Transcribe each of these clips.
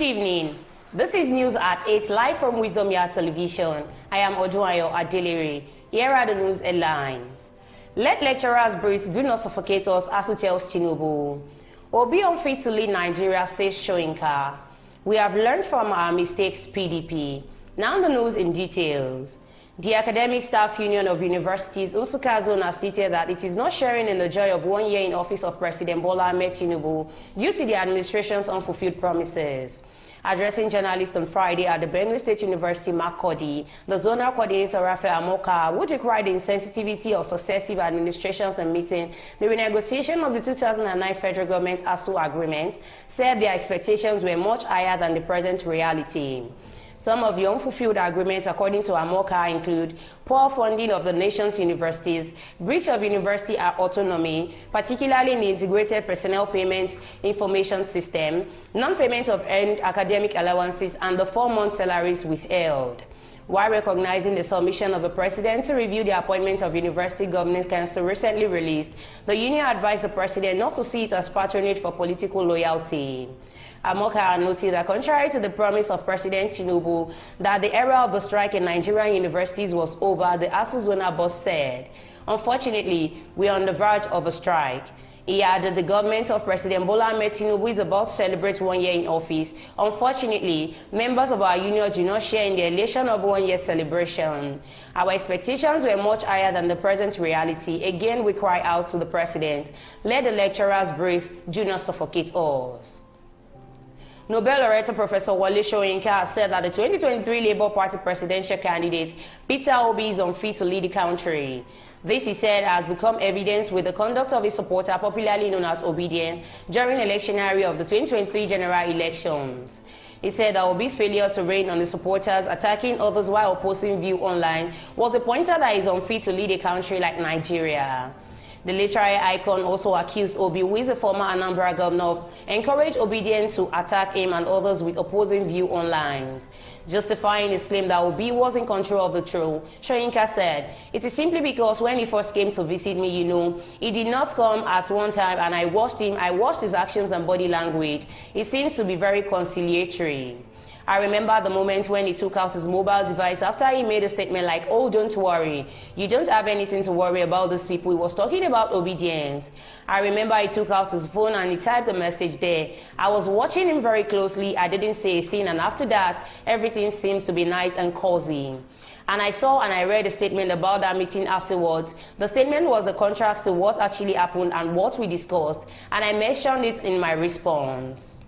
Good evening. This is news at 8 live from Wisdom Yard Television. I am Ojoro. Here are the news headlines. Let lecturers breathe, do not suffocate us, ASU tells Tinubu. Obi unfit to lead Nigeria, says Shoyinka. We have learned from our mistakes, PDP. Now the news in details. The Academic Staff Union of Universities, Nsukka Zone, has stated that it is not sharing in the joy of 1 year in office of President Bola Ahmed Tinubu due to the administration's unfulfilled promises. Addressing journalists on Friday at the Benue State University, Makurdi, the zonal coordinator Raphael Amoka, who decried the insensitivity of successive administrations and meeting the renegotiation of the 2009 federal government ASU agreement, said their expectations were much higher than the present reality. Some of the unfulfilled agreements, according to Amoka, include poor funding of the nation's universities, breach of university autonomy, particularly in the integrated personnel payment information system, non-payment of earned academic allowances, and the 4-month salaries withheld. While recognizing the submission of the president to review the appointment of University Governance Council recently released, the union advised the president not to see it as patronage for political loyalty. Amoka noted that contrary to the promise of President Tinubu that the era of the strike in Nigerian universities was over, the ASU zonal boss said, "Unfortunately, we are on the verge of a strike." He added the government of President Bola Ahmed Tinubu is about to celebrate 1 year in office. Unfortunately, members of our union do not share in the elation of 1 year celebration. Our expectations were much higher than the present reality. Again, we cry out to the president, let the lecturers breathe, do not suffocate us. Nobel laureate Professor Wole Soyinka has said that the 2023 Labour Party presidential candidate, Peter Obi, is unfit to lead the country. This, he said, has become evidence with the conduct of his supporter, popularly known as Obedience, during electioneering of the 2023 general elections. He said that Obi's failure to rain on the supporters, attacking others while opposing view online, was a pointer that he is unfit to lead a country like Nigeria. The literary icon also accused Obi, who is a former Anambra governor, of encourage Obedience to attack him and others with opposing view online. Justifying his claim that Obi was in control of the throne, Soyinka said, "It is simply because when he first came to visit me, he did not come at one time and I watched his actions and body language. He seems to be very conciliatory. I remember the moment when he took out his mobile device after he made a statement like, 'Oh, don't worry. You don't have anything to worry about these people.' He was talking about Obedience. I remember he took out his phone and he typed a message there. I was watching him very closely. I didn't say a thing, and after that, everything seems to be nice and cozy. And I saw and I read a statement about that meeting afterwards. The statement was a contrast to what actually happened and what we discussed, and I mentioned it in my response."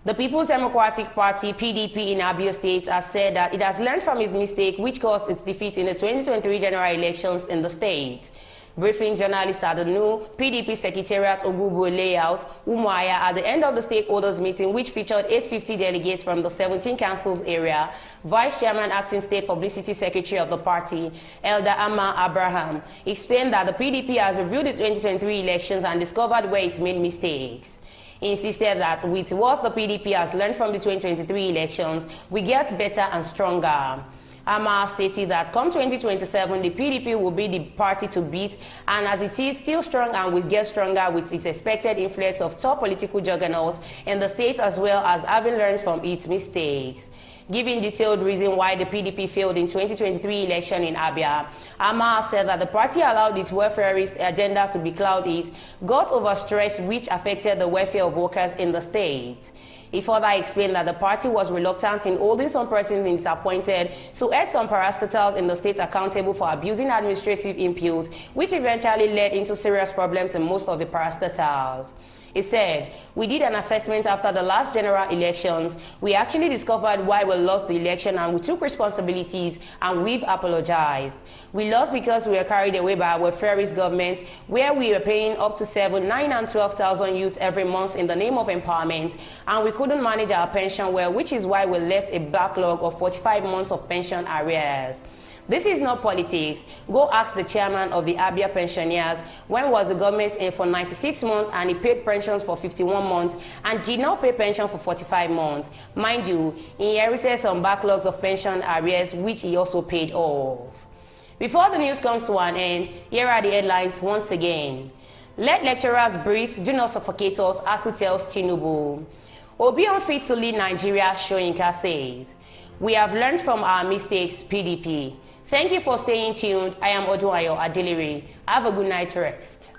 The People's Democratic Party, PDP, in Abia State has said that it has learned from its mistake which caused its defeat in the 2023 general elections in the state. Briefing journalists at the new PDP Secretariat Ogugu layout, Umuahia, at the end of the stakeholders meeting, which featured 850 delegates from the 17 councils area, Vice Chairman, Acting State Publicity Secretary of the party, Elder Amma Abraham, explained that the PDP has reviewed the 2023 elections and discovered where it made mistakes. He insisted that with what the PDP has learned from the 2023 elections, we get better and stronger. Amma stated that come 2027, the PDP will be the party to beat, and as it is still strong and will get stronger with its expected influx of top political juggernauts in the state, as well as having learned from its mistakes. Giving detailed reason why the PDP failed in 2023 election in Abia, Amma said that the party allowed its welfareist agenda to be clouded, got overstretched, which affected the welfare of workers in the state. He further explained that the party was reluctant in holding some persons it appointed to add some parastatals in the state accountable for abusing administrative imputes, which eventually led into serious problems in most of the parastatals. He said, "We did an assessment after the last general elections. We actually discovered why we lost the election and we took responsibilities and we've apologized. We lost because we were carried away by our welfareist government, where we were paying up to 7, 9 and 12,000 youths every month in the name of empowerment, and we couldn't manage our pension well, which is why we left a backlog of 45 months of pension arrears. This is not politics. Go ask the chairman of the Abia pensioners when was the government in for 96 months and he paid pensions for 51 months and did not pay pension for 45 months. Mind you, he inherited some backlogs of pension arrears which he also paid off." Before the news comes to an end, here are the headlines once again. Let lecturers breathe, do not suffocate us, ASU tells Tinubu. Obi unfit to lead Nigeria, Shoyinka says. We have learned from our mistakes, PDP. Thank you for staying tuned. I am Ojoro Adelere. Have a good night rest.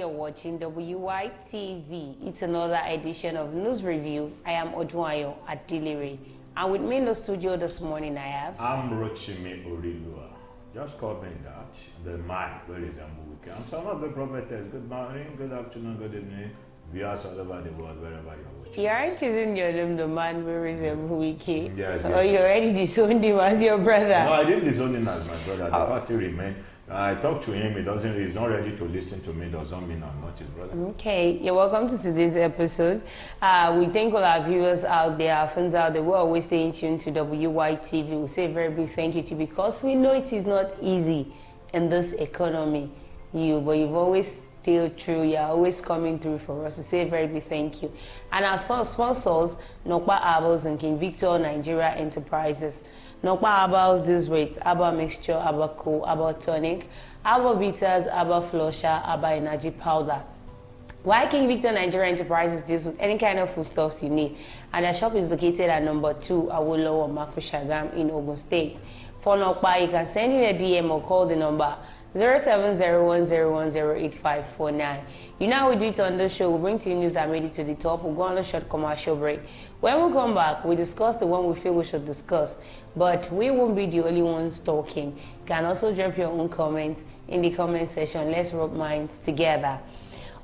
Watching WYTV. It's another edition of News Review. I am Ojoro Adelere. And with me in the studio this morning I have... I'm Rochime Orilua. Just call me that. The man, where is Ambuke? I'm some of the prophetess. Good morning, good afternoon, good evening. Viewers all over the world, wherever you're watching. You aren't choosing your name, the man, where is Ambuke? Yes. Or you already disowned him as your brother? No, I didn't disown him as my brother. The fact still remains. I talked to him, he's not ready to listen to me, doesn't mean I'm not his brother. Okay, you're welcome to today's episode. We thank all our viewers out there, our fans out there, we're always staying tuned to WYTV. We say a very big thank you to you because we know it is not easy in this economy, but you've always stayed true, you're always coming through for us. We say a very big thank you. And our sponsors, Nokpa Herbals and King Victor Nigeria Enterprises. Nokpa Herbals this rate, Herbal Mixture, Herbal Co, Herbal Tonic, Herbal Bitters, Herbal Flusher, Herbal Energy Powder. Why King Victor Nigeria Enterprises deals with any kind of foodstuffs you need, and their shop is located at number 2 Awolowo Mako Shagam in Ogun State. For Nokpa, you can send in a DM or call the number 070101088549. You know how we do it on this show. We'll bring to you news that made it to the top. We'll go on a short commercial break. When we come back, we discuss the one we feel we should discuss. But we won't be the only ones talking. You can also drop your own comment in the comment section. Let's rub minds together.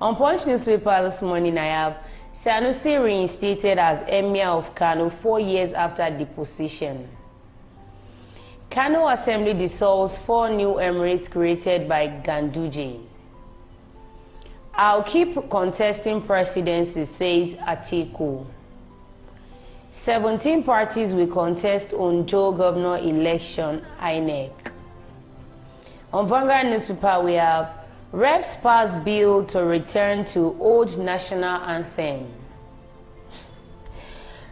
On Punch newspaper this morning, I have Sanusi reinstated as Emir of Kano 4 years after deposition. Kano Assembly dissolves 4 new emirates created by Ganduje. I'll keep contesting presidency, says Atiku. 17 parties will contest Ojoro governor election, INEC. On Vanguard newspaper, we have Reps pass bill to return to old national anthem.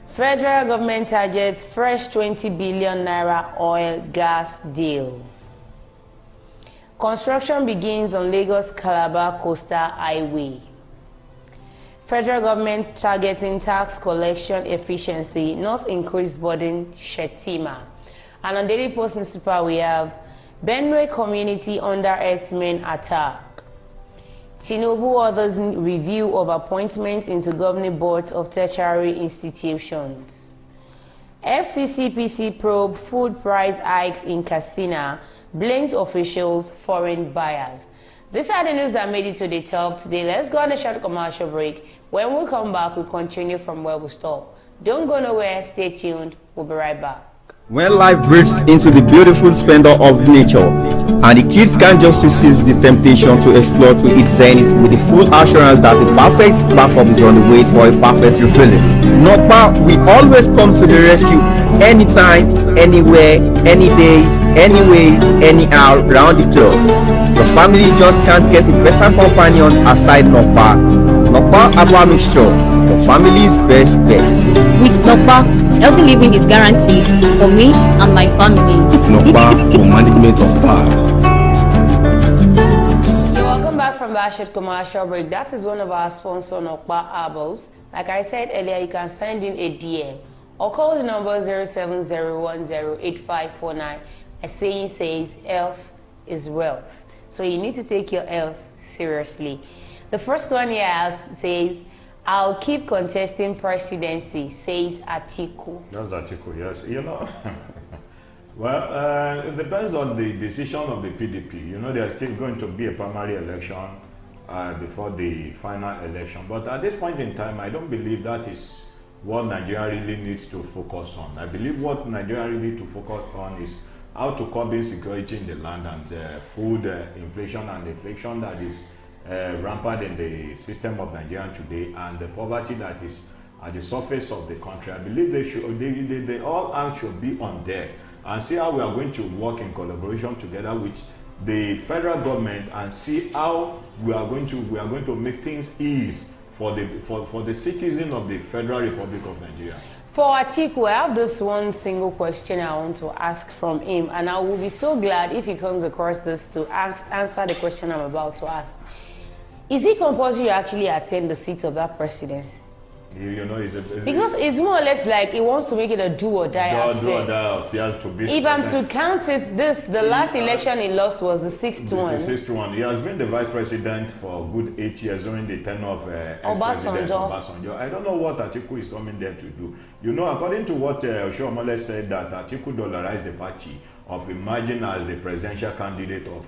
Federal government targets fresh 20 billion naira oil gas deal. Construction begins on Lagos Calabar Coastal Highway. Federal government targeting tax collection efficiency, not increase burden, Shetima. And on Daily Post newspaper, we have Benue community under herdsmen attack. Tinubu orders review of appointments into governing boards of tertiary institutions. FCCPC probe food price hikes in Katsina, blames officials, foreign buyers. These are the news that made it to the top today. Let's go on a short commercial break. When we come back, we continue from where we stop. Don't go nowhere, stay tuned, we'll be right back. When life breaks into the beautiful splendor of nature, and the kids can't just resist the temptation to explore to its zenith with the full assurance that the perfect backup is on the way for a perfect refilling. Nokpa, we always come to the rescue anytime, anywhere, any day, anyway, anyhow, round the clock. Your family just can't get a better companion aside Nokpa. Nokpa Herbal Mixture, your family's best bet. With Nokpa, healthy living is guaranteed for me and my family. Nokpa for management of power. You're welcome back from that short commercial break. That is one of our sponsors, Nokpa Herbals. Like I said earlier, you can send in a DM or call the number 070108549. A saying says, health is wealth. So you need to take your health seriously. The first one here says, I'll keep contesting presidency, says Atiku. That's Atiku, yes. You know, Well, it depends on the decision of the PDP. You know, there's still going to be a primary election before the final election. But at this point in time, I don't believe that is what Nigeria really needs to focus on. I believe what Nigeria really needs to focus on is how to curb insecurity in the land and food inflation and inflation that is rampant in the system of Nigeria today, and the poverty that is at the surface of the country. I believe they all hands should be on there and see how we are going to work in collaboration together with the federal government and see how we are going to make things ease for the citizen of the Federal Republic of Nigeria. For Atiku, I have this one single question I want to ask from him, and I will be so glad if he comes across this to answer the question I'm about to ask. Is it compulsory to actually attend the seat of that presidency? You know, because it's more or less like he wants to make it a do or die affair. To be if I'm to count it, the last election he lost was the sixth one. The sixth one. He has been the vice president for a good 8 years during the tenure of ex-president Obasanjo. I don't know what Atiku is coming there to do. You know, according to what Ojoro said, that Atiku dollarized the party of emerging as a presidential candidate of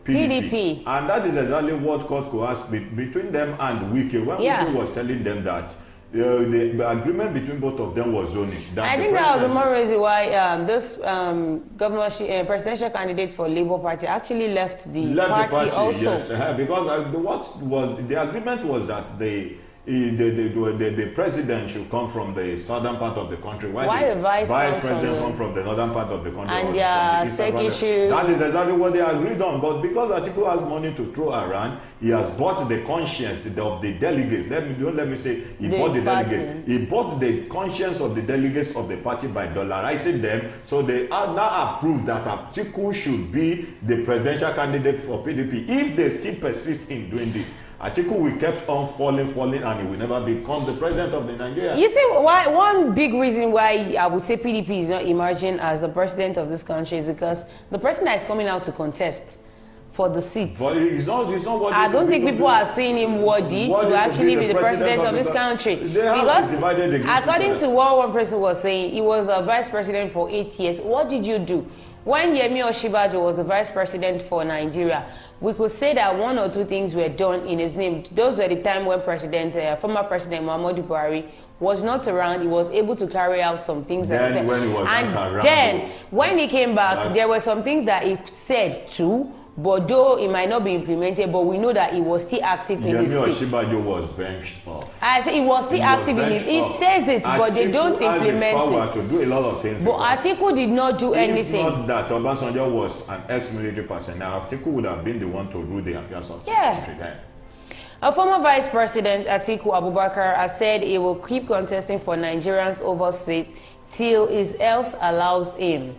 PDP. And that is exactly what court coerced between them and Wike. When Wike was telling them that the agreement between both of them was zoning. I think that was the more reason why this presidential candidate for Labour Party actually left the party also. Yes, because what was the agreement was that the president should come from the southern part of the country, while the vice president come from the northern part of the country. And their secretary. That is exactly what they agreed on. But because Atiku has money to throw around, he has bought the conscience of the delegates. Let me say, he bought the delegates. He bought the conscience of the delegates of the party by dollarizing them. So they are now approved that Atiku should be the presidential candidate for PDP. If they still persist in doing this, Atiku will keep on falling, and he will never become the president of the Nigeria. You see, one big reason why I would say PDP is not emerging as the president of this country is because the person that is coming out to contest for the seat. But it's not what I don't think people are seeing him worthy to actually be the president of this country. Because according to what one person was saying, he was a vice president for 8 years. What did you do? When Yemi Osinbajo was the vice president for Nigeria, we could say that one or two things were done in his name. Those were the time when former President Muhammadu Buhari was not around. He was able to carry out some things. When he came back, there were some things that he said too, but though it might not be implemented, but we know that he was still active in his seat. Yemi Osinbajo was benched off. I say he was still active in his. He says it, but they don't implement it. To do a lot of things. But Atiku did not do anything. If not that Obasanjo was an ex-military person, now Atiku would have been the one to rule the affairs of the country then. A former vice president, Atiku Abubakar, has said he will keep contesting for Nigerians overseas till his health allows him.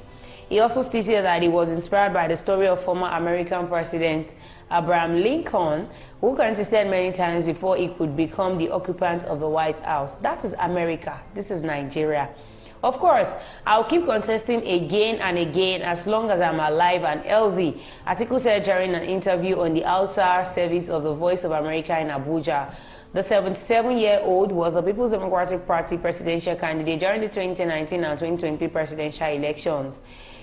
He also stated that he was inspired by the story of former American President Abraham Lincoln, who contested many times before he could become the occupant of the White House. That is America. This is Nigeria. Of course, I'll keep contesting again and again as long as I'm alive and healthy, Atiku said during an interview on the Hausa service of the Voice of America in Abuja. The 77-year-old was the People's Democratic Party presidential candidate during the 2019 and 2020 presidential elections.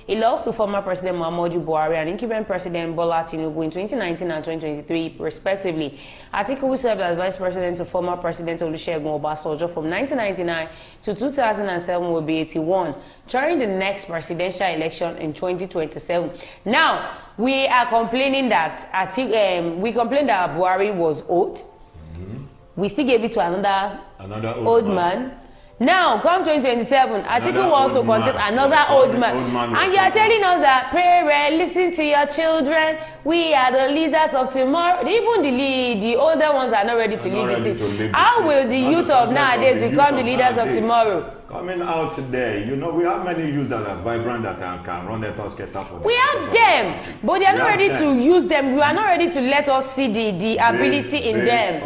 He lost to former President Muhammadu Buhari and incumbent President Bola Tinubu in 2019 and 2023, respectively. Atiku served as vice president to former President Olusegun Obasanjo from 1999 to 2007 will be 81 during the next presidential election in 2027. Now, we are complaining that Buhari was old. We still gave it to another old man. Now, come 2027, Atiku will also contest another old man. And you are telling us that, parents, listen to your children. We are the leaders of tomorrow. Even the older ones are not ready to lead the seat. How will the youth of nowadays become the leaders of tomorrow? Coming out today, you know, we have many youths that are vibrant that can run the task for we have them, but they are not ready to use them. We are not ready to let us see the ability in them. Based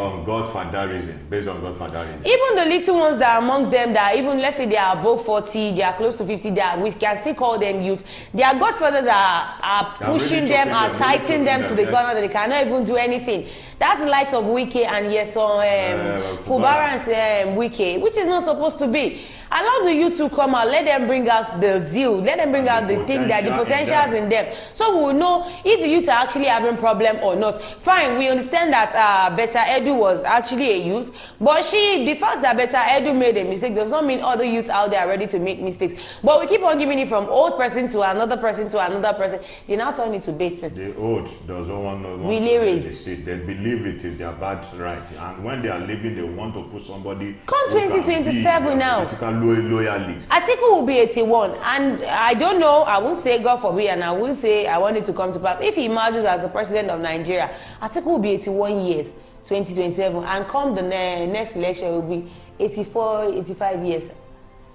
on Godfatherism. Even the little ones that are amongst them that even, let's say they are above 40, they are close to 50, we can still call them youth. Their godfathers are pushing them, are tightening them to the corner that they cannot even do anything. That's the likes of Wike and Fubaran's Wike, which is not supposed to be. Allow the youth to come out, let them bring out the zeal, let them bring out the thing that the potentials in them. So we'll know if the youth are actually having problem or not. Fine, we understand that Beta Edu was actually a youth, but the fact that Beta Edu made a mistake does not mean other youths out there are ready to make mistakes. But we keep on giving it from old person to another person to another person. They now turn it to baiting. The old doesn't want to they believe it is their bad right, and when they are leaving, they want to put somebody. Come 2027 now. Loyalist. Atiku will be 81, and I don't know, I will say God forbid, and I will say I want it to come to pass. If he emerges as the president of Nigeria, Atiku will be 81 years, 2027, and come the next election will be 84, 85 years.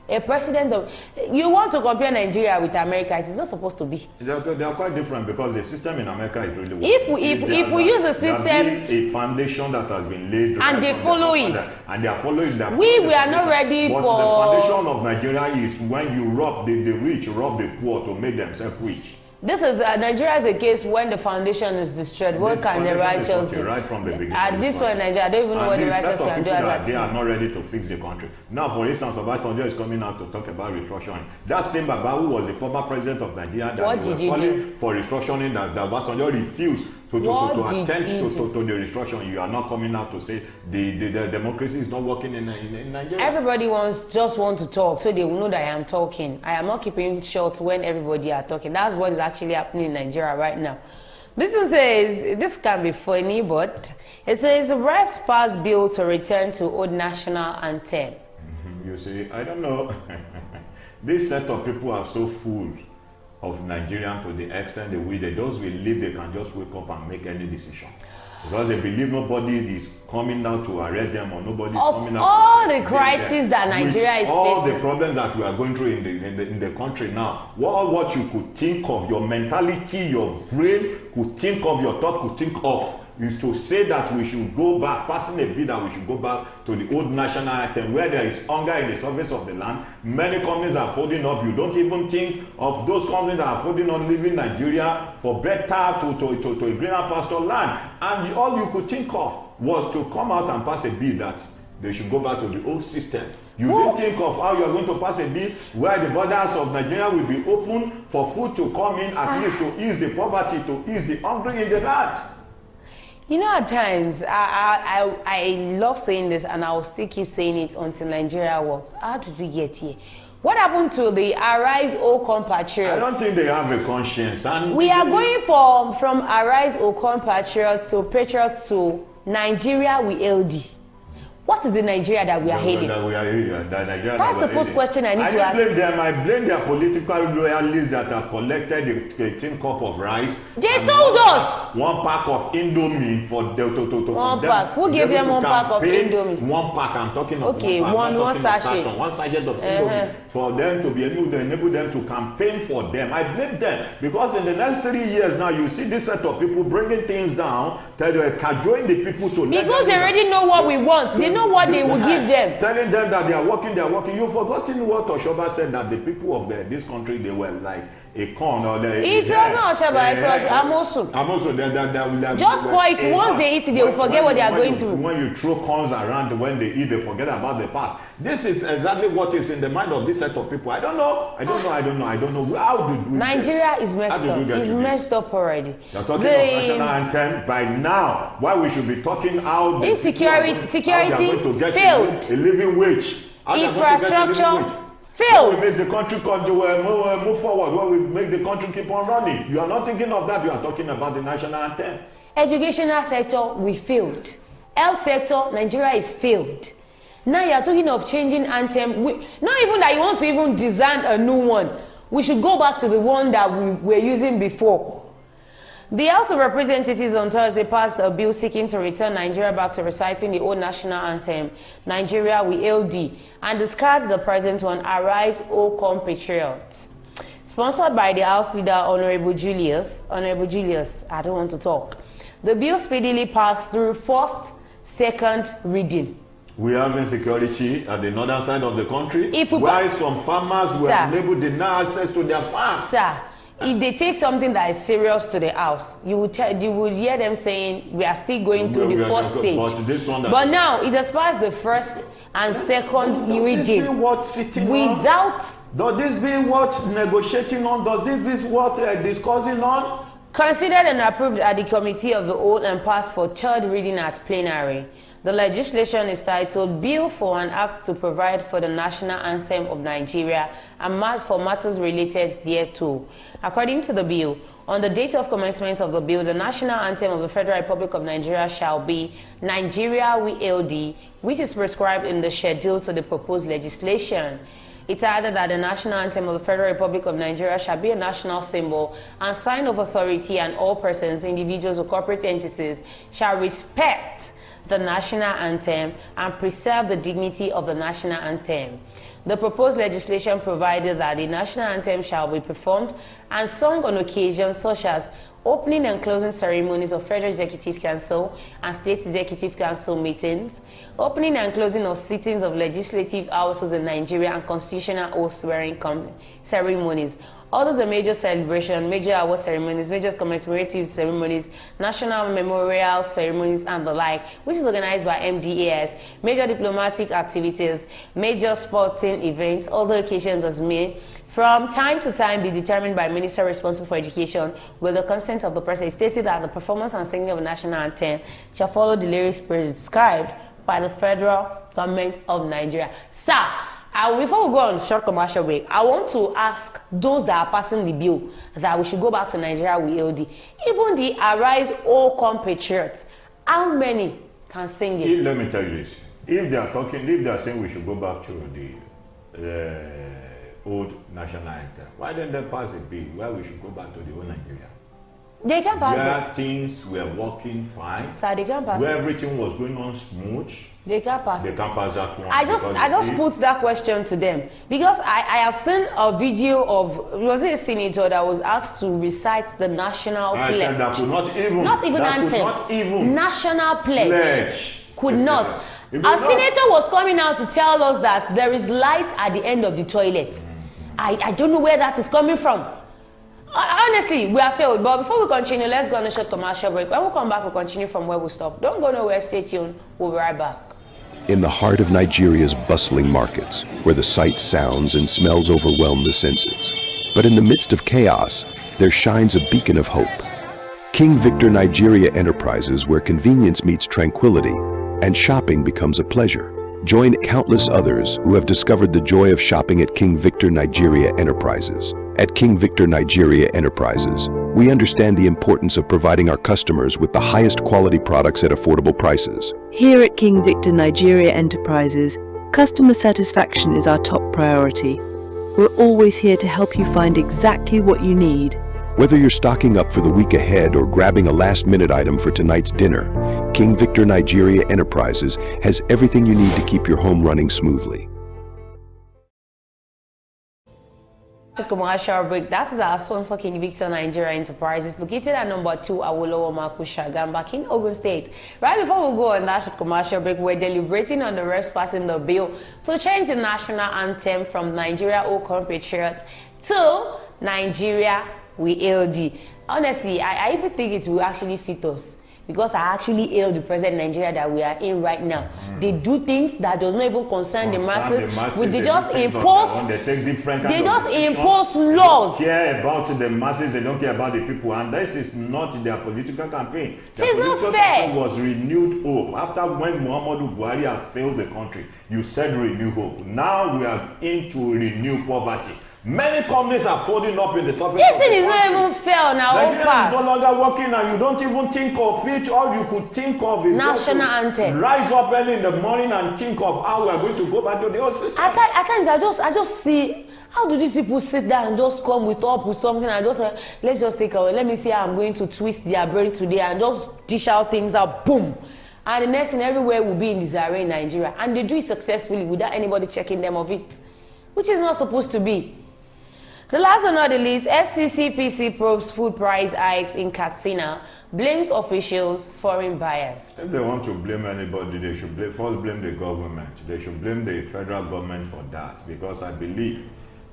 A president of, you want to compare Nigeria with America, it is not supposed to be. They are quite different because the system in America is really if we use the system, a foundation that has been laid and they follow it, and they are following that. We are not ready for. The foundation of Nigeria is when you rob the rich, rob the poor to make themselves rich. This is Nigeria is a case when the foundation is destroyed. What can the righteous do? Right from the beginning. At this one, Nigeria, I don't even know what the righteous can do. They are not ready to fix the country. Now, for instance, Obasanjo is coming out to talk about restructuring. That same Baba who was the former president of Nigeria that what did you do for restructuring that Obasanjo refused to attend to the restructuring. You are not coming out to say the democracy is not working in Nigeria. Everybody just want to talk, so they will know that I am talking. I am not keeping short when everybody are talking. That's what is actually happening in Nigeria right now. This one says, this can be funny, but it says reps pass bill to return to old national anthem. You see, I don't know. This set of people are so full of Nigerian to the extent that they just believe they can just wake up and make any decision. Because they believe nobody is coming out to arrest them or nobody is coming out. All the crises that Nigeria is facing. All the problems that we are going through in the country now. What you could think of, your mentality, your brain could think of, your thought could think of, is to say that we should go back, passing a bill that we should go back to the old national anthem where there is hunger in the surface of the land. Many companies are folding up. You don't even think of those companies that are folding up, leaving Nigeria for better to a greener pasture land. And all you could think of was to come out and pass a bill that they should go back to the old system. You didn't think of how you are going to pass a bill where the borders of Nigeria will be open for food to come in, at least to ease the poverty, to ease the hungry in the land. You know, at times, I love saying this, and I will still keep saying it until Nigeria works. How did we get here? What happened to the Arise, O compatriots? I don't think they have a conscience. And we are going from Arise, O compatriots to patriots to Nigeria we LD. What is the Nigeria that we are hailing? That's the first question I need to ask. I blame their political loyalists that have collected a tin cup of rice. They sold us! One pack of Indomie for one pack. Who gave them one pack of Indomie? One pack, I'm talking of okay, one sachet. One sachet of Indomie. For them to be able to enable them to campaign for them. I blame them because in the next 3 years now, you see this set of people bringing things down, cajoling the people to. Because they already know what we want. They know what they will give them. Telling them that they are working. You've forgotten what Oshoba said, that the people of this country, they were like a corn or it was not Oshoba, it was Amosu. Amosu, just for it, once they eat it, they will forget what they are going through. When you throw corns around, when they eat, they forget about the past. This is exactly what is in the mind of this set of people. I don't know. How did we Nigeria is messed up. It's messed up already. You're talking of national anthem by now. Why we should be talking how insecurity failed. A living wage. Infrastructure failed. When we make the country move forward, when we make the country keep on running. You are not thinking of that. You are talking about the national anthem. Educational sector, we failed. Health sector, Nigeria is failed. Now you are talking of changing anthem. Not even that you want to even design a new one. We should go back to the one that we were using before. The House of Representatives on Thursday passed a bill seeking to return Nigeria back to reciting the old national anthem, Nigeria we LD, and discards the present one, Arise, O compatriots. Sponsored by the House Leader, Honorable Julius, I don't want to talk. The bill speedily passed through first, second reading. We have insecurity at the northern side of the country. Why some farmers were unable to deny access to their farms. Sir, if they take something that is serious to the house, you would hear them saying we are still going through the first stage. But now it has passed the first and second reading. Without. Does this mean what negotiating on? Does this mean what discussing on? Considered and approved at the Committee of the Whole and passed for third reading at plenary. The legislation is titled Bill for an Act to Provide for the National Anthem of Nigeria and for matters related thereto. According to the bill, on the date of commencement of the bill, the national anthem of the Federal Republic of Nigeria shall be Nigeria We LD, which is prescribed in the schedule to the proposed legislation. It added that the national anthem of the Federal Republic of Nigeria shall be a national symbol and sign of authority, and all persons, individuals, or corporate entities shall respect the national anthem and preserve the dignity of the national anthem. The proposed legislation provided that the national anthem shall be performed and sung on occasions such as opening and closing ceremonies of Federal Executive Council and State Executive Council meetings, opening and closing of sittings of legislative houses in Nigeria, and constitutional oath swearing ceremonies. Others are major celebrations, major award ceremonies, major commemorative ceremonies, national memorial ceremonies, and the like, which is organized by MDAS, major diplomatic activities, major sporting events, other occasions as may, from time to time, be determined by minister responsible for education with the consent of the person. It stated that the performance and singing of the national anthem shall follow the lyrics prescribed by the federal government of Nigeria. Sir, before we go on short commercial break, I want to ask those that are passing the bill that we should go back to Nigeria with LD. Even the Arise All Compatriots, how many can sing it? Let me tell you this. If they are saying we should go back to the old national anthem, why didn't they pass a bill where we should go back to the old Nigeria? They can't pass where it. Things were working fine. Sir, they can't pass where it. everything was going on smooth. They can't pass it. They can't pass that one. I just put that question to them because I have seen a video of, was it a senator that was asked to recite the national pledge? That could not even anthem. Not even national pledge. Could not. A senator was coming out to tell us that there is light at the end of the toilet. I don't know where that is coming from. Honestly, we are failed. But before we continue, let's go on a short commercial break. When we come back, we'll continue from where we stopped. Don't go nowhere. Stay tuned. We'll be right back. In the heart of Nigeria's bustling markets, where the sights, sounds, and smells overwhelm the senses. But in the midst of chaos, there shines a beacon of hope. King Victor Nigeria Enterprises, where convenience meets tranquility and shopping becomes a pleasure. Join countless others who have discovered the joy of shopping at King Victor Nigeria Enterprises. At King Victor Nigeria Enterprises, we understand the importance of providing our customers with the highest quality products at affordable prices. Here at King Victor Nigeria Enterprises, customer satisfaction is our top priority. We're always here to help you find exactly what you need. Whether you're stocking up for the week ahead or grabbing a last-minute item for tonight's dinner, King Victor Nigeria Enterprises has everything you need to keep your home running smoothly. Commercial break. That is our sponsor, King Victor Nigeria Enterprises, located at number 2 Awolowo Makusha, Gambak in Ogun State. Right before we go on that commercial break, we're deliberating on the rest passing the bill to change the national anthem from Nigeria All Compatriots to Nigeria We LD. Honestly, I even think it will actually fit us, because I actually hail the present Nigeria that we are in right now. They do things that does not even concern the masses. They just impose. They just impose laws. They don't care about the masses. They don't care about the people, and this is not their political campaign. It's not fair. Campaign was renewed hope after when Muhammadu Buhari had failed the country. You said renew hope. Now we are into renew poverty. Many companies are folding up in the surface. This thing is not even fair on our own part. Nigeria is no longer working, and you don't even think of it. All you could think of is national anthem. Rise up early in the morning and think of how we are going to go back to the old system. At times, I just see, how do these people sit down and just come with something and just let's just take away. Let me see how I'm going to twist their brain today and just dish out things out. Boom. And the next thing, everywhere will be in disarray in Nigeria, and they do it successfully without anybody checking them of it, which is not supposed to be. The last but not the least, FCCPC probes food price hikes in Katsina, blames officials, foreign buyers. If they want to blame anybody, they should first blame the government. They should blame the federal government for that, because I believe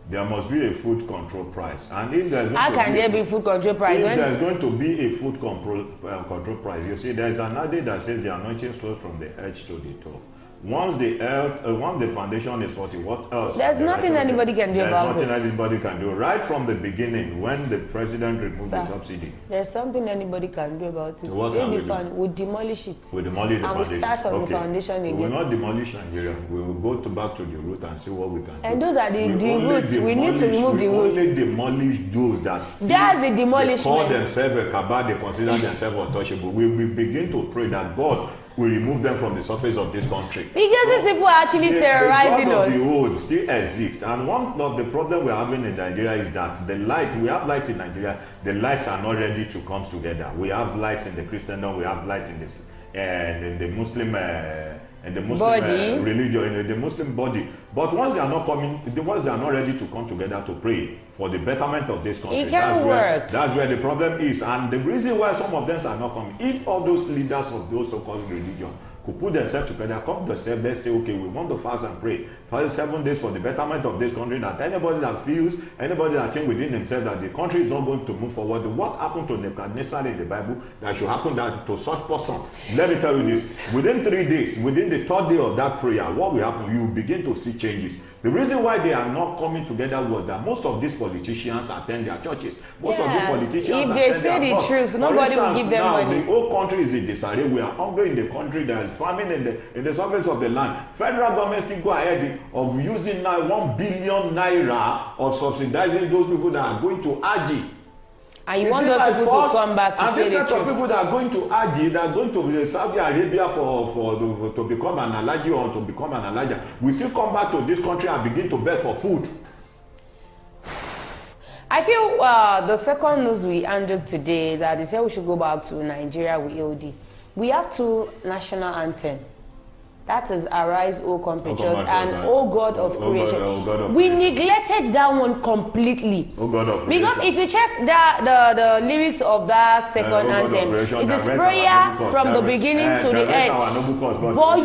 there must be a food control price. And if there's how can there be food control price? If there's going to be a food control price, you see, there's an adage that says the anointing flows from the edge to the toe. Once the foundation is 40, what else? There's nothing anybody can do about it. There's nothing anybody can do. Right from the beginning, when the president removed the subsidy. There's something anybody can do about it. What can we do? We'll demolish it. We'll demolish the foundation. And we'll start from the foundation again. We will not demolish Nigeria. We will go back to the root and see what we can do. And those are the roots. We need to remove the roots. We only demolish those that... That's the demolishment. They call themselves a cabal, they consider themselves untouchable. We will begin to pray that God will remove them from the surface of this country. Because these people are actually terrorizing us. The old still exists, and one of the problems we're having in Nigeria is that the light, we have light in Nigeria, the lights are not ready to come together. We have lights in the Christendom, we have light in this, and in the Muslim religion, in the Muslim body. But once they are not coming, once they are not ready to come together to pray for the betterment of this country, it can't work. That's where the problem is. And the reason why some of them are not coming, if all those leaders of those so-called religion could put themselves together, come to themselves, let's say, okay, we want to fast and pray for 7 days for the betterment of this country, that anybody that feels, anybody that thinks within himself that the country is not going to move forward, what happened to Nebuchadnezzar in the Bible that should happen to such person? Let me tell you this, within 3 days, within the 3rd day of that prayer, what will happen? You will begin to see changes. The reason why they are not coming together was that most of these politicians attend their churches. Most of the politicians, if they say the truth, nobody will give them money. The whole country is in disarray. We are hungry in the country. There is famine in the surface of the land. Federal government still go ahead of using now 1 billion naira of subsidizing those people that are going to Aji. And you want those people to come back to say the truth. And this set of people that are going to Aji, that are going to Saudi Arabia to become an Alhaji or to become an Alhaja, we still come back to this country and begin to beg for food. I feel the second news we handled today, that they said we should go back to Nigeria with AOD. We have 2 national anthems. That is Arise, O Compatriots, and O God of Creation. We neglected that one completely. O God of Creation. Because if you check the lyrics of that second anthem, it is prayer from the beginning to the end. But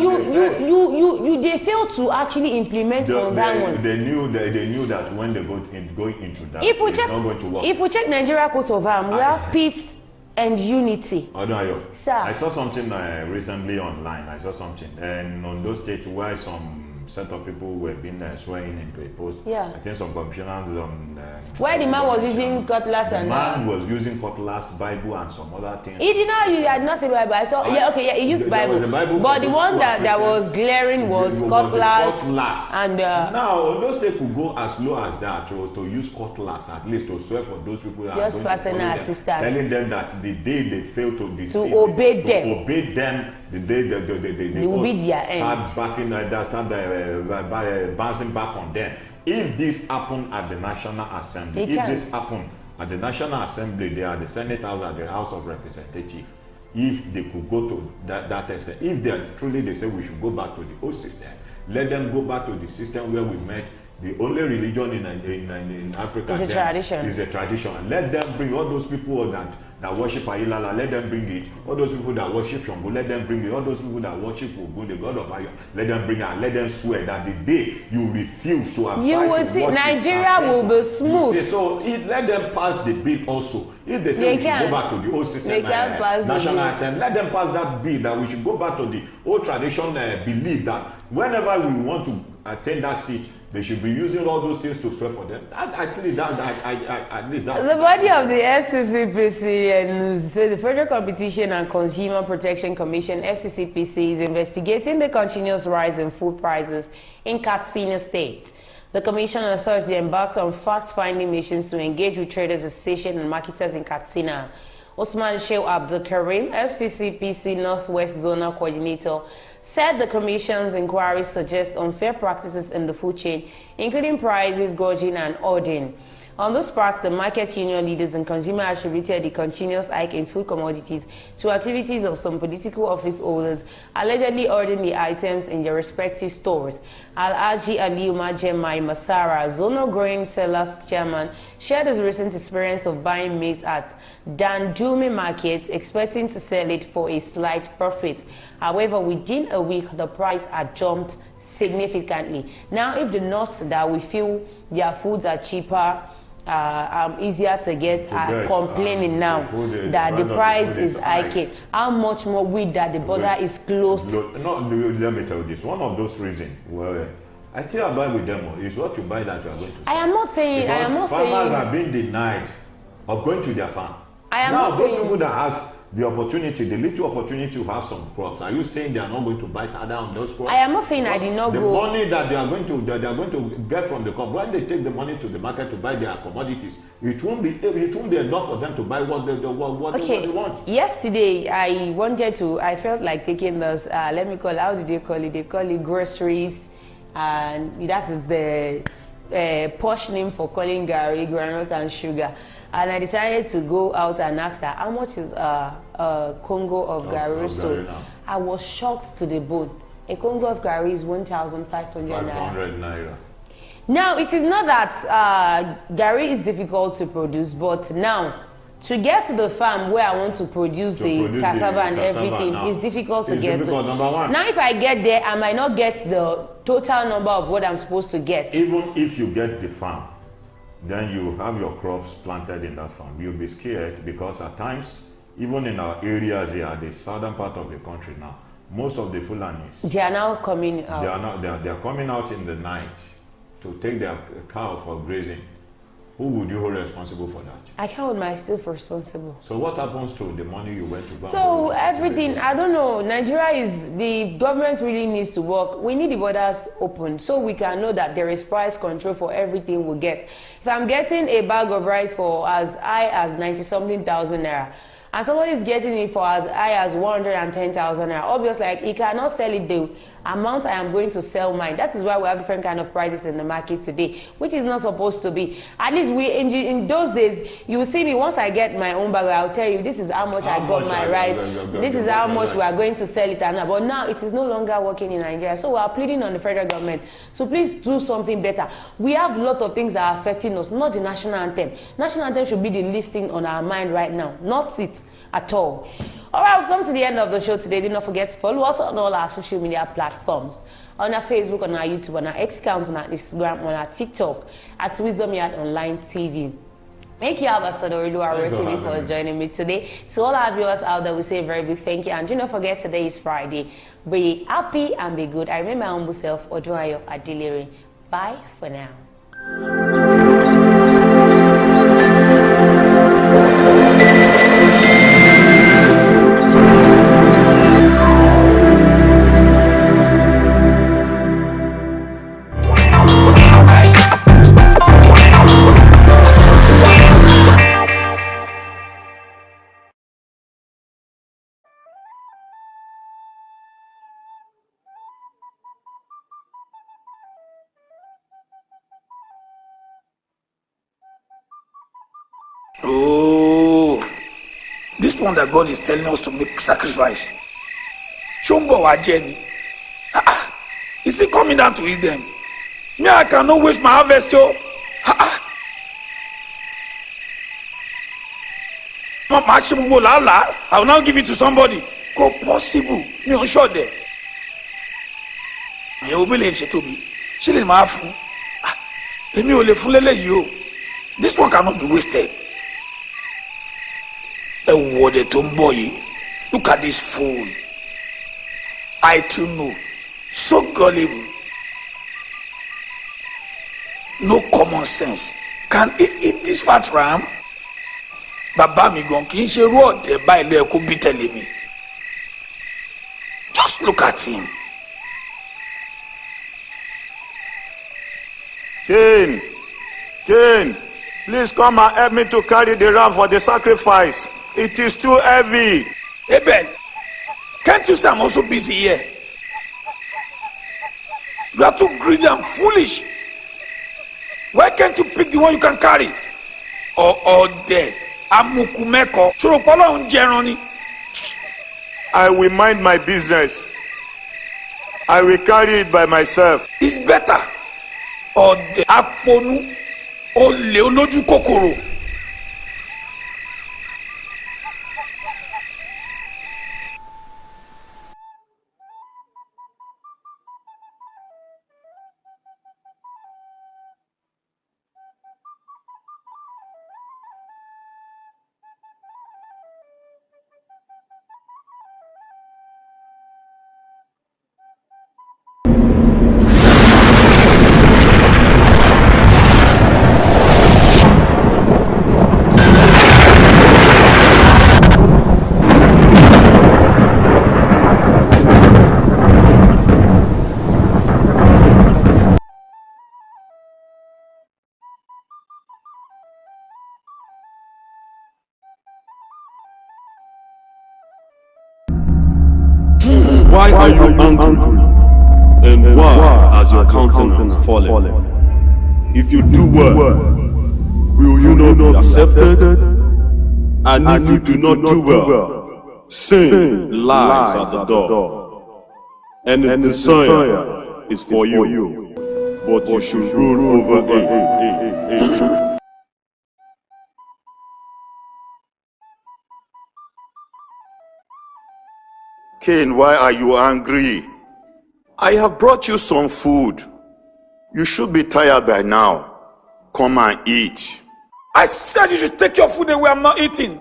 they failed to actually implement on that one. They knew that when they go into that, it's not going to work. If we check Nigeria coat of arms, we have peace and unity. Sir, I saw something recently online. I saw something, and on those states where some set of people were being swearing into a post. Yeah. I think some commissioners on. Where the man was using cutlass and. The man was using cutlass, Bible, and some other things. He did not. He had not said Bible. I saw. He used Bible. But the one that was glaring was cutlass. And now those states could go as low as that to use cutlass, at least to swear for those people that just personal assistance, telling them that the day they fail to deceive, obey them, the day they will be their end. Start bouncing back on them. If this happened at the National Assembly, this happened at the National Assembly, they are the Senate House at the House of Representatives. If they could go to that extent, if they say we should go back to the old system, let them go back to the system where we met. The only religion in Africa is a tradition. Is a tradition. Let them bring all those people that worship Ayilala, let them bring it. All those people that worship Shango, let them bring it. All those people that worship Ogun, the god of Ayo, let them bring it and let them swear that the day you refuse to abide, you will see Nigeria will be smooth. So let them pass the bill also. If they say we should go back to the old system, national anthem, let them pass that bill that we should go back to the old tradition belief that whenever we want to attain that seat, they should be using all those things to swear for them. At least that. The body of the FCCPC says the Federal Competition and Consumer Protection Commission, FCCPC, is investigating the continuous rise in food prices in Katsina State. The Commission on Thursday embarked on fact-finding missions to engage with traders association and marketers in Katsina. Osman Sheikh Abdul Karim, FCCPC Northwest Zonal Coordinator, said the Commission's inquiries suggest unfair practices in the food chain, including prices, gouging, and hoarding. On this part, the market union leaders and consumers attributed the continuous hike in food commodities to activities of some political office holders allegedly hoarding the items in their respective stores. Al-Aji Aliyu Majemai Masara, Zonal Grain Sellers Chairman, shared his recent experience of buying maize at Dandumi Market, expecting to sell it for a slight profit. However, within a week, the price had jumped significantly. Now, if the north that we feel their foods are cheaper, easier to get, are complaining now that the price is hiking. How much more with that the border is closed? No, let me tell you this. One of those reasons, well, I still buy with them is what you buy that you are going to sell. I am not saying. Because I am not farmers saying. are being denied of going to their farm. I am now not those saying. people that has the opportunity, the little opportunity to have some crops, are you saying they are not going to bite harder on those crops? I am not saying I did not the go. The money that they are going to get from the crop, when they take the money to the market to buy their commodities, it won't be enough for them to buy what they want. Yesterday I felt like taking those let me call it, how do they call it? They call it groceries, and that is the posh name for calling gari, granite and sugar. And I decided to go out and ask her, how much is a Congo of gari? So I was shocked to the bone. A Congo of gari is 1,500 naira. Now, it is not that gari is difficult to produce, but now, to get to the farm where I want to produce the cassava and everything is difficult to get to. Now, if I get there, I might not get the total number of what I'm supposed to get. Even if you get the farm, then you have your crops planted in that farm. You'll be scared because at times, even in our areas here, the southern part of the country now, most of the Fulanis, they are now coming out. They are coming out in the night to take their cow for grazing. Who would you hold responsible for that? I can't hold myself responsible. So what happens to the money you went to buy? So everything, I don't know. Nigeria the government really needs to work. We need the borders open so we can know that there is price control for everything we get. If I'm getting a bag of rice for as high as 90-something thousand naira, and somebody is getting it for as high as 110,000 naira, obviously, like, he cannot sell it the amount I am going to sell mine. That is why we have different kind of prices in the market today, which is not supposed to be. At least in those days, you will see me once I get my own bag, I'll tell you this is how much I got my rice. This is how much we are going to sell it. But now it is no longer working in Nigeria. So we are pleading on the federal government. So please do something better. We have a lot of things that are affecting us, not the national anthem. National anthem should be the least thing on our mind right now, not it at all. All right, we've come to the end of the show today. Do not forget to follow us on all our social media platforms. On our Facebook, on our YouTube, on our X account, on our Instagram, on our TikTok, at Wisdom Yard Online TV. Thank you, Ambassador Aare TV, for joining me today. To all our viewers out there, we say a very big thank you. And do not forget, today is Friday. Be happy and be good. I remain my humble self, Ojoro Adelere. Bye for now. Oh, this one that God is telling us to make sacrifice. Chumbo wa Jenny. Is he coming down to eat them? Me, I cannot waste my harvest, yo. I will now give it to somebody. Go possible. Me on short there. Me will be to me. She let me have food. Me will let you. This one cannot be wasted. A word tomboy. Look at this fool. I too know. So gullible. No common sense. Can he eat this fat ram? Baba mi gon ki se ru ode ba ile ko bi tele mi. Just look at him. Cain, please come and help me to carry the ram for the sacrifice. It is too heavy. Abel, can't you say I'm also busy here? You are too greedy and foolish. Why can't you pick the one you can carry? Or there. Amukumeko. Choropala unjeroni. I will mind my business. I will carry it by myself. It's better. Or the aponu. Ole oloju kokoro. Why are you angry? And why has your countenance fallen? If you do well, will you not be accepted? And if you do not do well, sin lies at the door. And its desire is for you, but you should rule over it. Cain, why are you angry? I have brought you some food. You should be tired by now. Come and eat. I said you should take your food away. I'm not eating.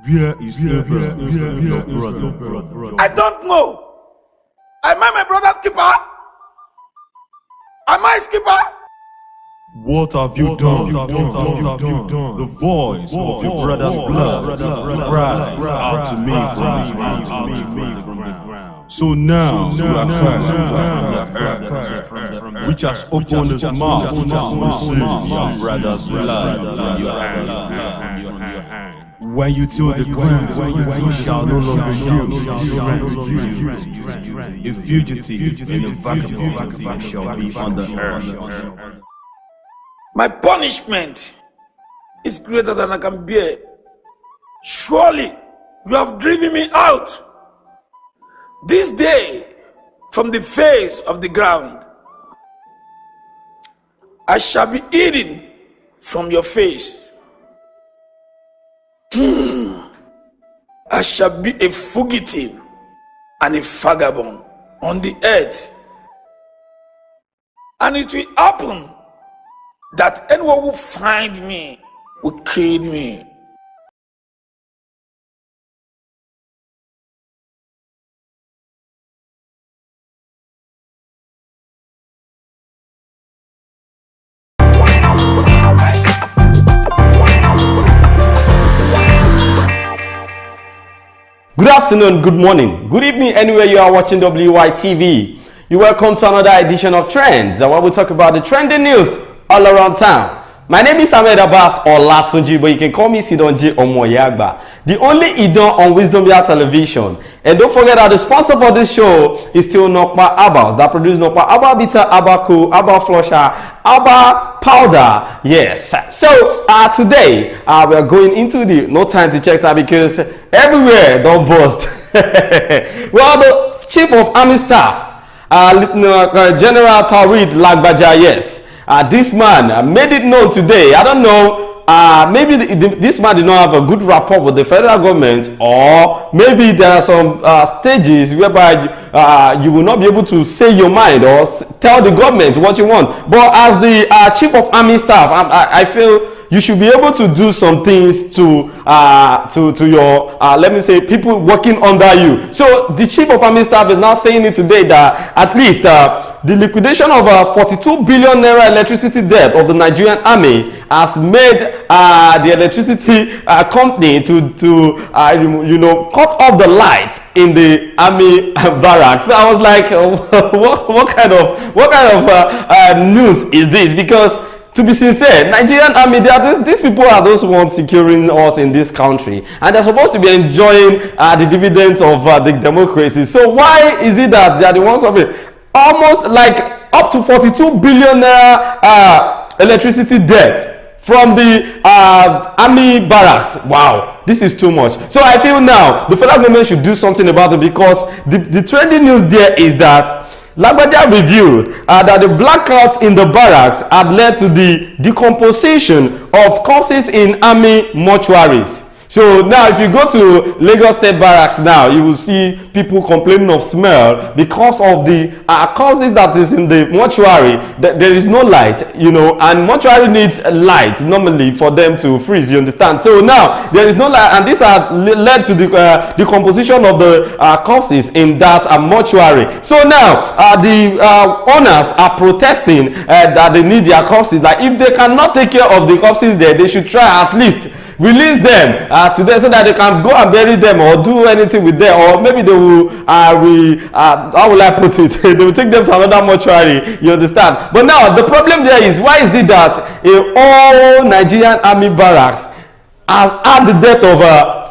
Where is your brother? I don't know. Am I my brother's keeper? Am I his keeper? What have you done? The voice of your brother's blood cries out to me from the ground. So now you are cursed from the earth, which has opened his mouth to receive your brother's blood from your hand. When you till the ground, you shall no longer use. A fugitive in a vagabond shall be on the earth. My punishment is greater than I can bear. Surely you have driven me out this day from the face of the ground. I shall be hidden from your face. I shall be a fugitive and a vagabond on the earth. And it will happen that anyone who find me will kill me. Good afternoon, good morning, good evening, anywhere you are watching WYTV. You're welcome to another edition of Trends, where we talk about the trending news all around town. My name is Ahmed Abbas or Latunji, but you can call me Sidonji Omoyagba, the only Idon on Wisdom Yard Television. And don't forget that the sponsor for this show is still Nokpa Abas, that produce Nokpa Abba Bitter, Abba Cool, Abba Flusher, Abba Powder. Yes. So today we are going into the no time to check that because everywhere don't bust. Well, the Chief of Army Staff, General Tawid Lagbaja, yes. This man made it known today. I don't know, maybe this man did not have a good rapport with the federal government, or maybe there are some stages whereby you will not be able to say your mind or tell the government what you want. But as the Chief of Army Staff, I feel you should be able to do some things to your let me say people working under you. So the Chief of Army Staff is now saying it today that at least the liquidation of 42 billion naira electricity debt of the Nigerian Army has made the electricity company to you know, cut off the lights in the army barracks. So I was like, what kind of news is this? Because to be sincere, Nigerian Army, these people are those ones securing us in this country, and they're supposed to be enjoying the dividends of the democracy. So why is it that they are the ones of it? Almost like up to 42 billion naira electricity debt from the army barracks. Wow, this is too much. So I feel now the federal government should do something about it, because the trending news there is that Lagbaja revealed that the blackouts in the barracks had led to the decomposition of corpses in army mortuaries. So now if you go to Lagos State Barracks now, you will see people complaining of smell because of the causes that is in the mortuary. There is no light, you know, and mortuary needs light normally for them to freeze, you understand? So now there is no light, and this has led to the decomposition of the corpses in that mortuary. So now the owners are protesting that they need their corpses. Like, if they cannot take care of the corpses there, they should try at least release them to them, so that they can go and bury them or do anything with them, or maybe they will how will I put it, they will take them to another mortuary, you understand? But now the problem there is, why is it that all Nigerian army barracks have had the debt of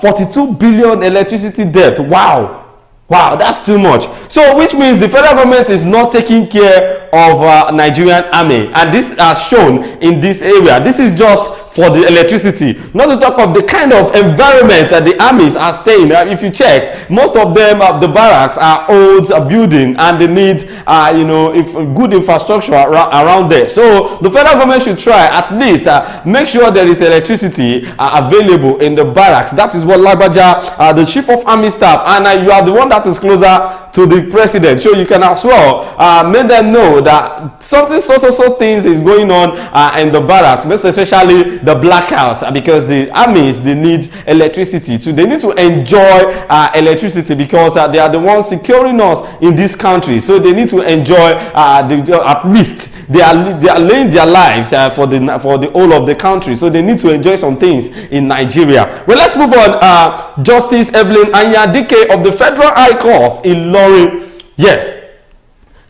42 billion electricity debt? Wow, that's too much. So which means the federal government is not taking care of Nigerian army, and this has shown in this area. This is just for the electricity, not to talk of the kind of environment that the armies are staying. If you check, most of them, the barracks are old building, and they need good infrastructure around there. So the federal government should try at least make sure there is electricity available in the barracks. That is what Lagbaja, the chief of army staff, and you are the one that is closer to the president, so you can as well make them know that something so things is going on in the barracks, most especially the blackouts, because the armies, they need electricity too. They need to enjoy electricity, because they are the ones securing us in this country. So they need to enjoy at least they are laying their lives for the whole of the country. So they need to enjoy some things in Nigeria. Well, let's move on. Justice Evelyn Anyadike of the Federal High Court in Iroyin. Yes.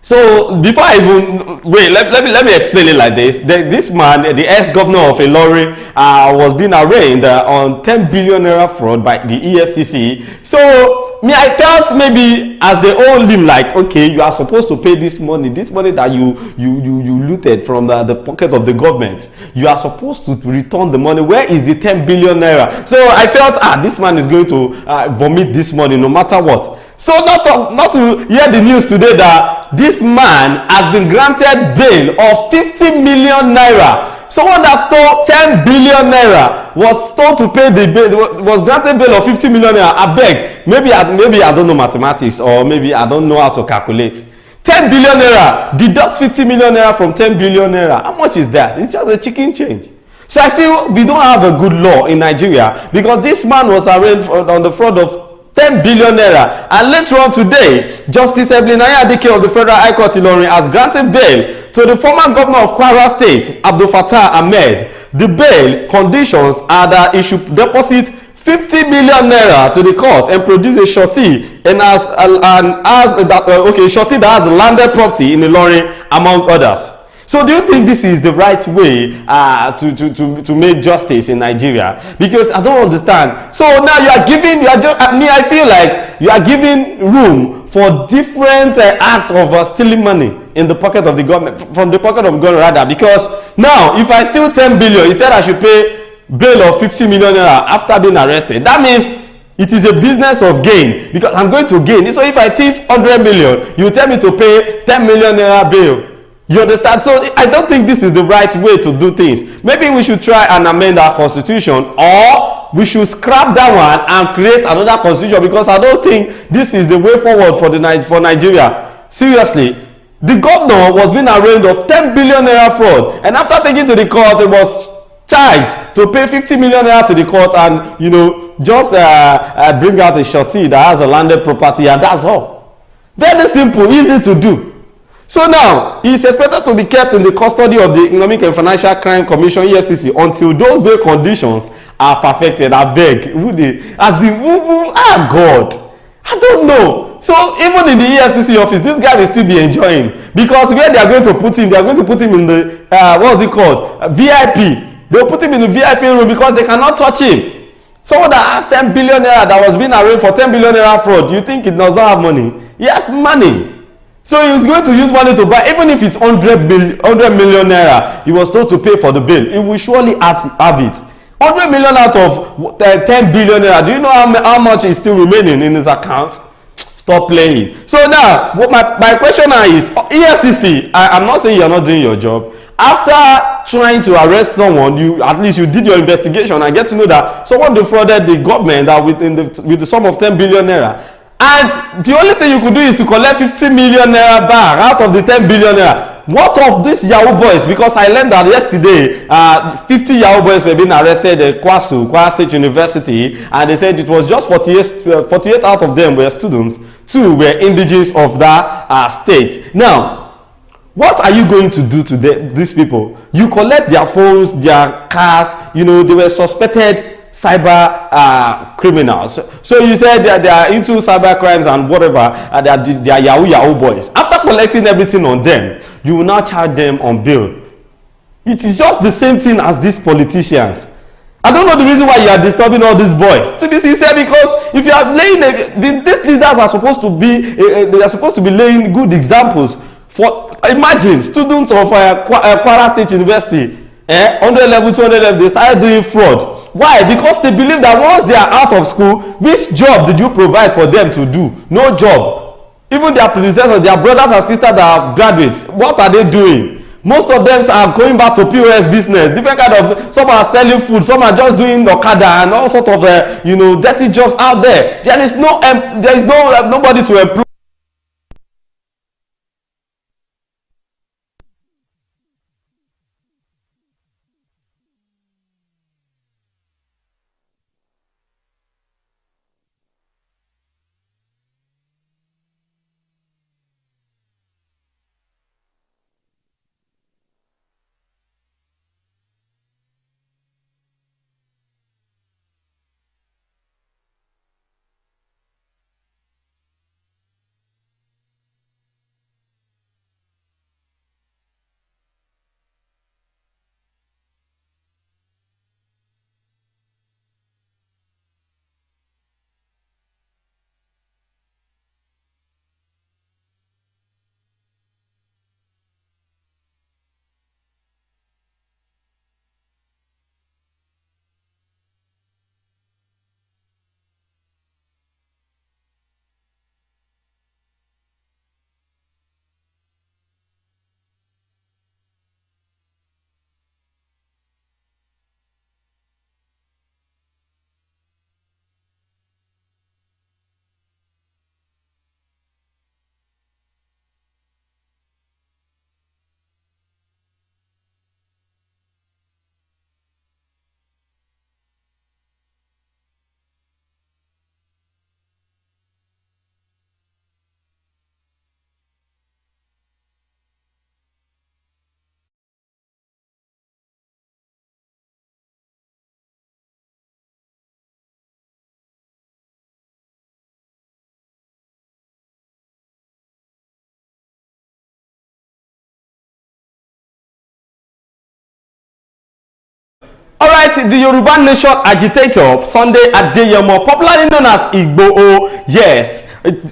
So before I even wait, let me explain it like this. This man, the ex-governor of Iroyin, was being arraigned on 10 billion naira fraud by the EFCC. So I felt maybe as they all him, like, okay, you are supposed to pay this money that you looted from the pocket of the government. You are supposed to return the money. Where is the 10 billion naira? So I felt, this man is going to vomit this money no matter what. So not to hear the news today that this man has been granted bail of 50 million naira. Someone that stole 10 billion naira was told to pay the bail, was granted bail of 50 million naira. I beg, maybe I don't know mathematics, or maybe I don't know how to calculate. 10 billion naira, deduct 50 million naira from 10 billion naira. How much is that? It's just a chicken change. So I feel we don't have a good law in Nigeria, because this man was arraigned on the fraud of 10 billion naira, and later on today, Justice Evelyn Anyadike of the Federal High Court Ilorin has granted bail to the former governor of Kwara State, Abdul Fattah Ahmed. The bail conditions are that he should deposit 50 million naira to the court and produce a surety, and surety that has landed property in Ilorin, among others. So do you think this is the right way to make justice in Nigeria? Because I don't understand. So now I feel like you are giving room for different act of stealing money in the pocket of the government, from the pocket of the government rather. Because now, if I steal 10 billion, you said I should pay bail of 50 million naira after being arrested. That means it is a business of gain, because I'm going to gain. So if I thief 100 million, you tell me to pay 10 million naira bail. You understand? So I don't think this is the right way to do things. Maybe we should try and amend our constitution, or we should scrap that one and create another constitution, because I don't think this is the way forward for Nigeria. Seriously, the governor was being arraigned of 10 billion naira fraud, and after taking to the court, he was charged to pay 50 million naira to the court, and just bring out a surety that has a landed property, and that's all. Very simple, easy to do. So now, he is expected to be kept in the custody of the Economic and Financial Crime Commission, EFCC, until those bail conditions are perfected. I beg. God. I don't know. So even in the EFCC office, this guy will still be enjoying. Because where they are going to put him, in the, what's it called? VIP. They'll put him in the VIP room because they cannot touch him. Someone that has 10 billion naira that was being arraigned for 10 billion naira fraud, do you think it does not have money? He has money. So he was going to use money to buy, even if it's 100 million naira, he was told to pay for the bill. He will surely have it. 100 million out of 10 billion naira. Do you know how much is still remaining in his account? Stop playing. So now, what my question now is, EFCC, I'm not saying you're not doing your job. After trying to arrest someone, at least you did your investigation and get to know that someone defrauded the government with the sum of 10 billion naira. And the only thing you could do is to collect 50 million naira back out of the 10 billion naira. What of these Yahoo boys? Because I learned that yesterday, 50 Yahoo boys were being arrested at Kwara State University, and they said it was just 48 out of them were students, 2 were indigenous of that state. Now, what are you going to do to these people? You collect their phones, their cars, they were suspected cyber criminals. So you said that they are into cyber crimes and whatever, they are Yahoo boys. After collecting everything on them, you will now charge them on bail. It is just the same thing as these politicians. I don't know the reason why you are disturbing all these boys. To be sincere, because if you are laying, these leaders are supposed to be, they are supposed to be laying good examples. For imagine students of Kwara State University, 100 level, 200 level, they started doing fraud. Why? Because they believe that once they are out of school, which job did you provide for them to do? No job. Even their predecessors, their brothers and sisters that are graduates, what are they doing? Most of them are going back to POS business, different kind of, some are selling food, some are just doing Okada and all sorts of, dirty jobs out there. There is nobody to employ. Alright, the Yoruba Nation agitator Sunday Adeyemo, popularly known as Igboho, yes,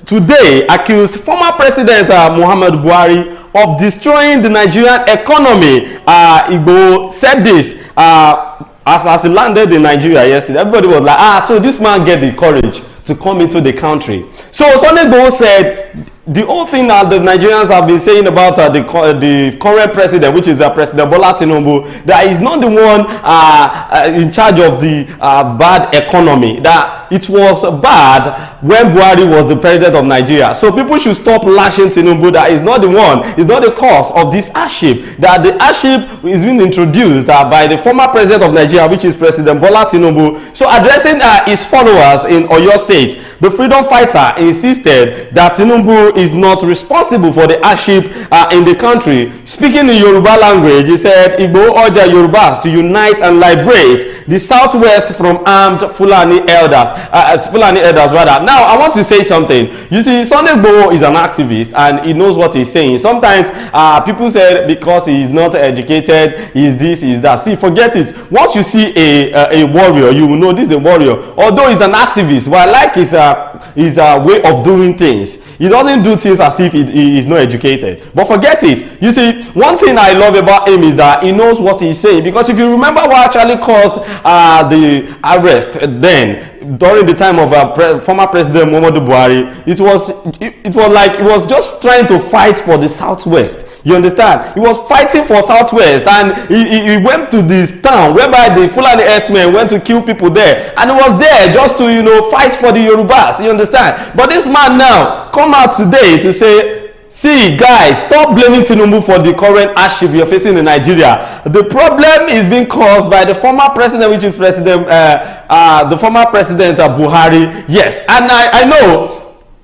today accused former President Muhammadu Buhari of destroying the Nigerian economy. Igboho said this as he landed in Nigeria yesterday. Everybody was like, so this man get the courage to come into the country. So Sunday Igboho said the whole thing that the Nigerians have been saying about the current president, which is President Bola Tinubu, that he's not the one in charge of the bad economy, that it was bad when Buhari was the president of Nigeria. So people should stop lashing Tinubu that he's not the one, he's not the cause of this hardship, that the hardship is being introduced by the former president of Nigeria, which is President Bola Tinubu. So addressing his followers in Oyo State, the freedom fighter insisted that Tinubu is not responsible for the hardship in the country. Speaking in Yoruba language, he said, Igbo urged Yorubas to unite and liberate the southwest from armed Fulani elders. Fulani elders rather. Now, I want to say something. You see, Sunday Igboho is an activist and he knows what he's saying. Sometimes people say because he's not educated, he's this, he's that. See, forget it. Once you see a warrior, you will know this is a warrior. Although he's an activist, but I like his way of doing things. He doesn't do things as if he is not educated. But forget it. You see, one thing I love about him is that he knows what he's saying. Because if you remember what actually caused the arrest then, during the time of former President Muhammadu Buhari, it was like he was just trying to fight for the Southwest. You understand? He was fighting for Southwest, and he went to this town whereby the Fulani herdsmen went to kill people there, and he was there just to, you know, fight for the Yorubas. You understand? But this man now come out today to say, see guys, stop blaming Tinubu for the current hardship you're facing in Nigeria. The problem is being caused by the former president, which is the former president Buhari. Yes, and I know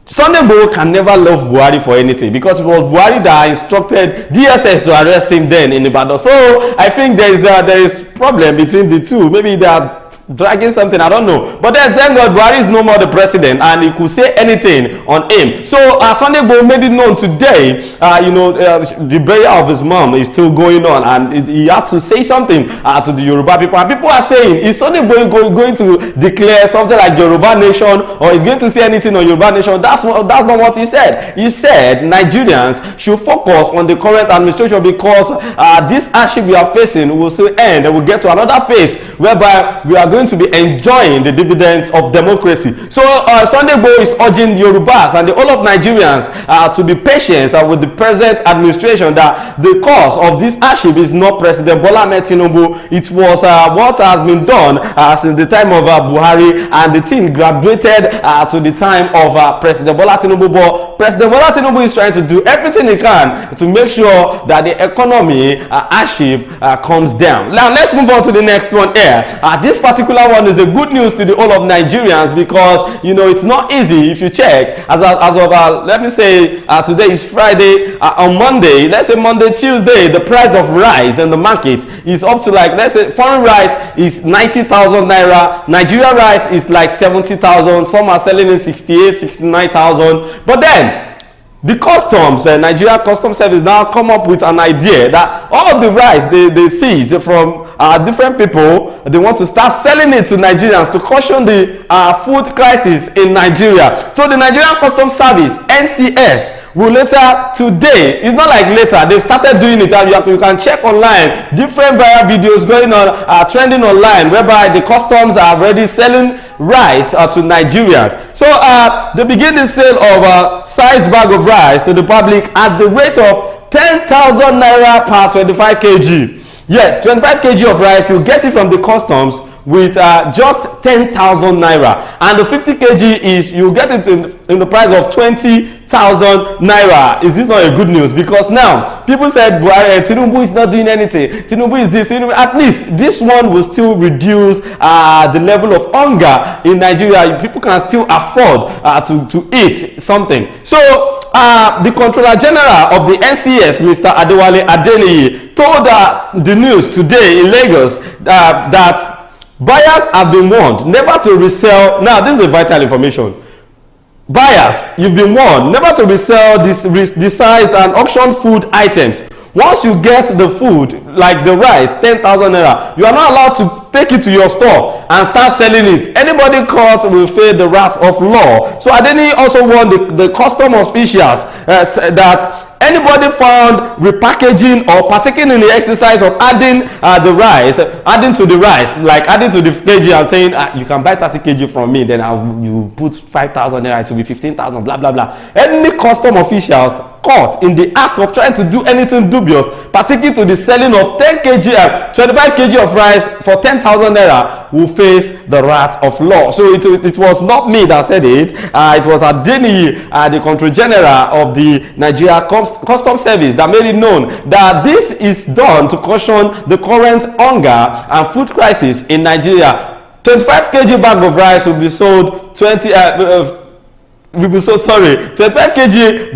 Sunday Igboho can never love Buhari for anything, because it was Buhari that instructed DSS to arrest him then in Ibadan. So I think there is problem between the two. Maybe they are dragging something, I don't know. But then thank God Buhari is no more the president and he could say anything on him. So Sunday Igboho made it known today, the burial of his mom is still going on, and he had to say something to the Yoruba people. And people are saying, is Sunday Igboho going to declare something like Yoruba nation, or is going to say anything on Yoruba nation? That's not what he said. He said Nigerians should focus on the current administration, because this hardship we are facing will soon end, and we'll get to another phase whereby we are going to be enjoying the dividends of democracy. So Sunday Igboho is urging Yorubas and the whole of Nigerians to be patient with the present administration, that the cause of this hardship is not President Bola Ahmed Tinubu. It was what has been done since the time of Buhari, and the thing graduated to the time of President Bola Tinubu. But President Bola Tinubu is trying to do everything he can to make sure that the economy hardship comes down. Now let's move on to the next one here. This particular one is a good news to the whole of Nigerians, because you know it's not easy. If you check as of let me say today is Friday, on Monday, let's say Monday, Tuesday, the price of rice in the market is up to, like, let's say foreign rice is 90,000 naira, Nigeria rice is like 70,000, some are selling in 68, 69,000. But then the customs, Nigeria Customs Service now come up with an idea that all the rice they seized from different people, they want to start selling it to Nigerians to caution the food crisis in Nigeria. So the Nigerian Customs Service, NCS, will later today, it's not like later, they've started doing it, and you can check online different viral videos going on, trending online, whereby the customs are already selling rice to Nigerians. So they begin the sale of sized bag of rice to the public at the rate of 10,000 naira per 25 kg. Yes, 25 kg of rice, you get it from the customs with just 10,000 naira, and the 50 kg is, you get it in the price of 20,000 naira. Is this not a good news? Because now people said Tinubu is not doing anything, Tinubu is this, Tinubu, at least this one will still reduce the level of hunger in Nigeria. People can still afford to eat something. So the Controller General of the NCS, Mr. Adewale Adeniyi, told the news today in Lagos that buyers have been warned never to resell. Now this is a vital information. Buyers, you've been warned never to resell resized and auction food items. Once you get the food, like the rice, 10,000 naira, you are not allowed to take it to your store and start selling it. Anybody caught will face the wrath of law. So Adeniyi also warned the custom officials that anybody found repackaging or partaking in the exercise of adding to the rice, like adding to the kg and saying you can buy 30 kg from me, then you put 5,000 naira, it will be 15,000, blah blah blah. Any custom officials caught in the act of trying to do anything dubious, partaking to the selling of 10 kg, 25 kg of rice for 10,000 naira, will face the wrath of law. So it was not me that said it. It was Adeniyi, the Controller General of the Nigeria Customs Service, that made it known that this is done to caution the current hunger and food crisis in Nigeria. 25 kg bag of rice will be sold 25 kg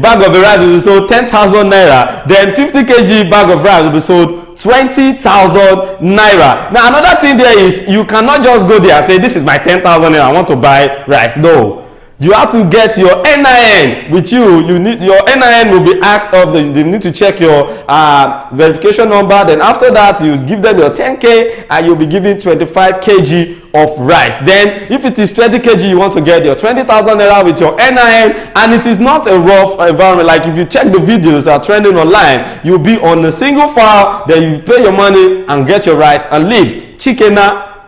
bag of rice will be sold 10,000 naira. Then 50 kg bag of rice will be sold 20,000 naira. Now another thing there is you cannot just go there and say this is my 10,000 naira, I want to buy rice. No. You have to get your NIN with you. You need your NIN will be asked of they need to check your verification number. Then after that, you give them your 10k and you'll be given 25 kg of rice. Then if it is 20 kg, you want to get your 20,000 naira with your NIN, and it is not a rough environment. Like if you check the videos that are trending online, you'll be on a single file, then you pay your money and get your rice and leave. Chicken.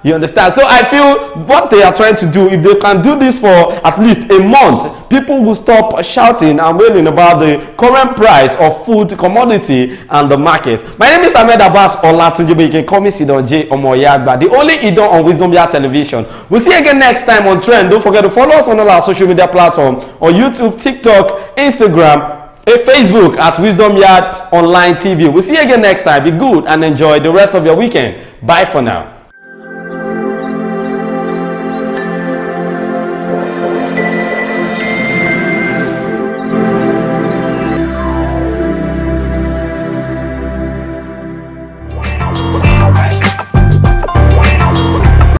You understand? So I feel what they are trying to do, if they can do this for at least a month, people will stop shouting and wailing about the current price of food, commodity, and the market. My name is Ahmed Abbas Olatunjibe. You can call me Sidon J Omoyagba, the only Idon on Wisdom Yard Television. We'll see you again next time on Trend. Don't forget to follow us on all our social media platforms on YouTube, TikTok, Instagram, Facebook at Wisdom Yard Online TV. We'll see you again next time. Be good and enjoy the rest of your weekend. Bye for now.